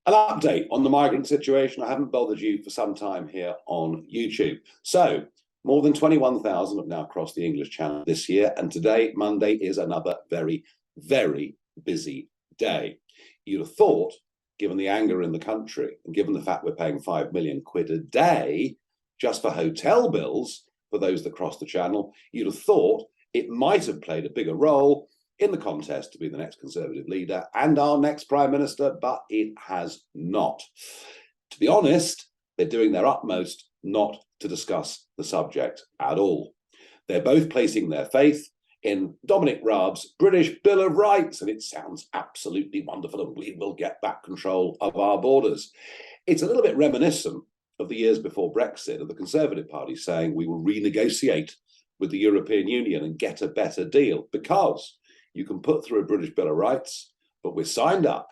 An update on the migrant situation. I haven't bothered you for some time here on YouTube. So, more than 21,000 have now crossed the English Channel this year, and today, Monday, is another very, very busy day. You'd have thought, given the anger in the country, and given the fact we're paying £5 million a day just for hotel bills for those that cross the Channel, you'd have thought it might have played a bigger role in the contest to be the next Conservative leader and our next Prime Minister, but it has not. To be honest, they're doing their utmost not to discuss the subject at all. They're both placing their faith in Dominic Raab's British Bill of Rights, and it sounds absolutely wonderful, and we will get back control of our borders. It's a little bit reminiscent of the years before Brexit, of the Conservative Party saying we will renegotiate with the European Union and get a better deal, because you can put through a British Bill of Rights, but we're signed up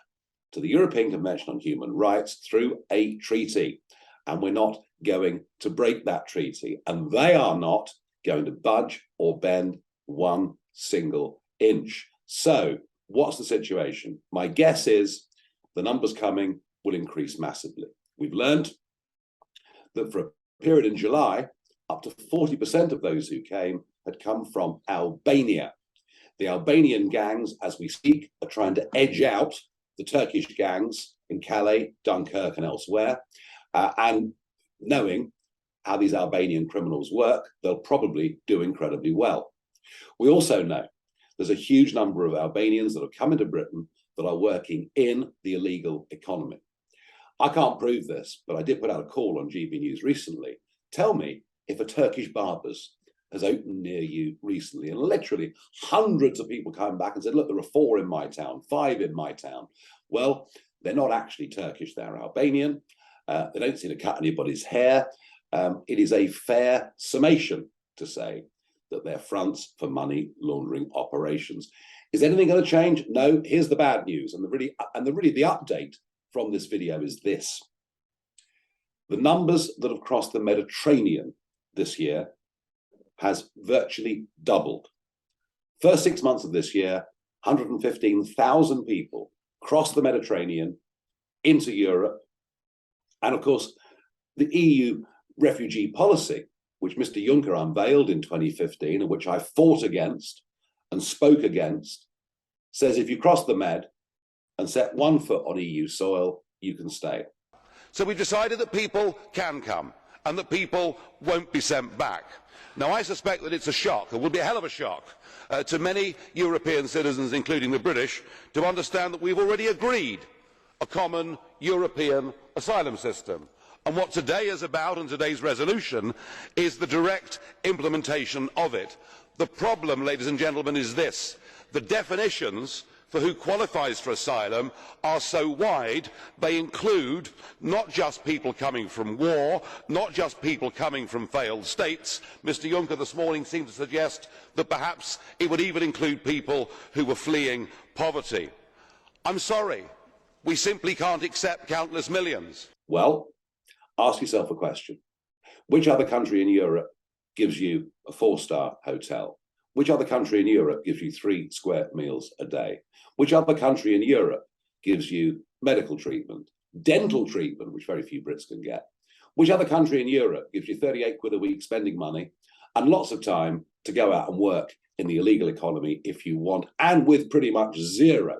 to the European Convention on Human Rights through a treaty, and we're not going to break that treaty, and they are not going to budge or bend one single inch. So what's the situation? My guess is the numbers coming will increase massively. We've learned that for a period in July, up to 40% of those who came had come from Albania. The Albanian gangs, as we speak, are trying to edge out the Turkish gangs in Calais, Dunkirk, and elsewhere. And knowing how these Albanian criminals work, they'll probably do incredibly well. We also know there's a huge number of Albanians that have come into Britain that are working in the illegal economy. I can't prove this, but I did put out a call on GB News recently. Tell me if a Turkish barber's has opened near you recently, and literally hundreds of people came back and said, look, there are 4 in my town, 5 in my town. Well, they're not actually Turkish, they're Albanian. They don't seem to cut anybody's hair. It is a fair summation to say that they're fronts for money laundering operations. Is anything going to change? No. Here's the bad news, and the update from this video is this. The numbers that have crossed the Mediterranean this year has virtually doubled. First 6 months of this year, 115,000 people crossed the Mediterranean into Europe. And of course, the EU refugee policy, which Mr. Juncker unveiled in 2015, and which I fought against and spoke against, says if you cross the Med and set one foot on EU soil, you can stay. So we've decided that people can come and that people won't be sent back. Now, I suspect that it's a shock, it will be a hell of a shock, to many European citizens, including the British, to understand that we've already agreed a common European asylum system. And what today is about, and today's resolution, is the direct implementation of it. The problem, ladies and gentlemen, is this. The definitions for who qualifies for asylum are so wide, they include not just people coming from war, not just people coming from failed states. Mr. Juncker this morning seemed to suggest that perhaps it would even include people who were fleeing poverty. I'm sorry, we simply can't accept countless millions. Well, ask yourself a question. Which other country in Europe gives you a 4-star hotel? Which other country in Europe gives you 3 square meals a day? Which other country in Europe gives you medical treatment, dental treatment, which very few Brits can get? Which other country in Europe gives you 38 quid a week spending money and lots of time to go out and work in the illegal economy if you want, and with pretty much 0%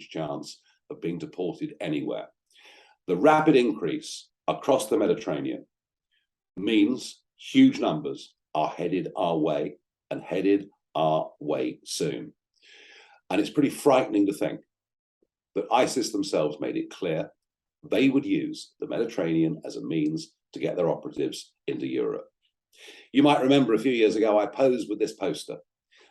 chance of being deported anywhere? The rapid increase across the Mediterranean means huge numbers are headed our way, and headed our way soon. And it's pretty frightening to think that ISIS themselves made it clear they would use the Mediterranean as a means to get their operatives into Europe. You might remember a few years ago, I posed with this poster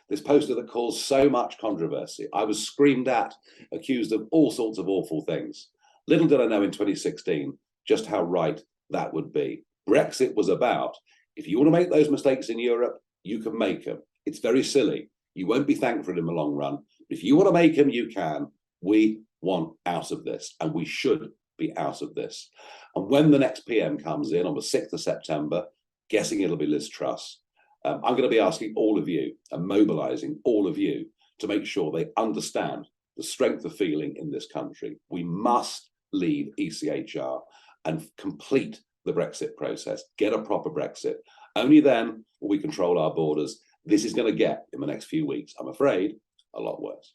that caused so much controversy. I was screamed at, accused of all sorts of awful things. Little did I know in 2016 just how right that would be. Brexit was about, if you want to make those mistakes in Europe, you can make them. It's very silly. You won't be thanked for it in the long run. But if you want to make them, you can. We want out of this, and we should be out of this. And when the next PM comes in on the 6th of September, guessing it'll be Liz Truss, I'm going to be asking all of you and mobilising all of you to make sure they understand the strength of feeling in this country. We must leave ECHR and complete the Brexit process, get a proper Brexit. Only then will we control our borders. This is going to get, in the next few weeks, I'm afraid, a lot worse.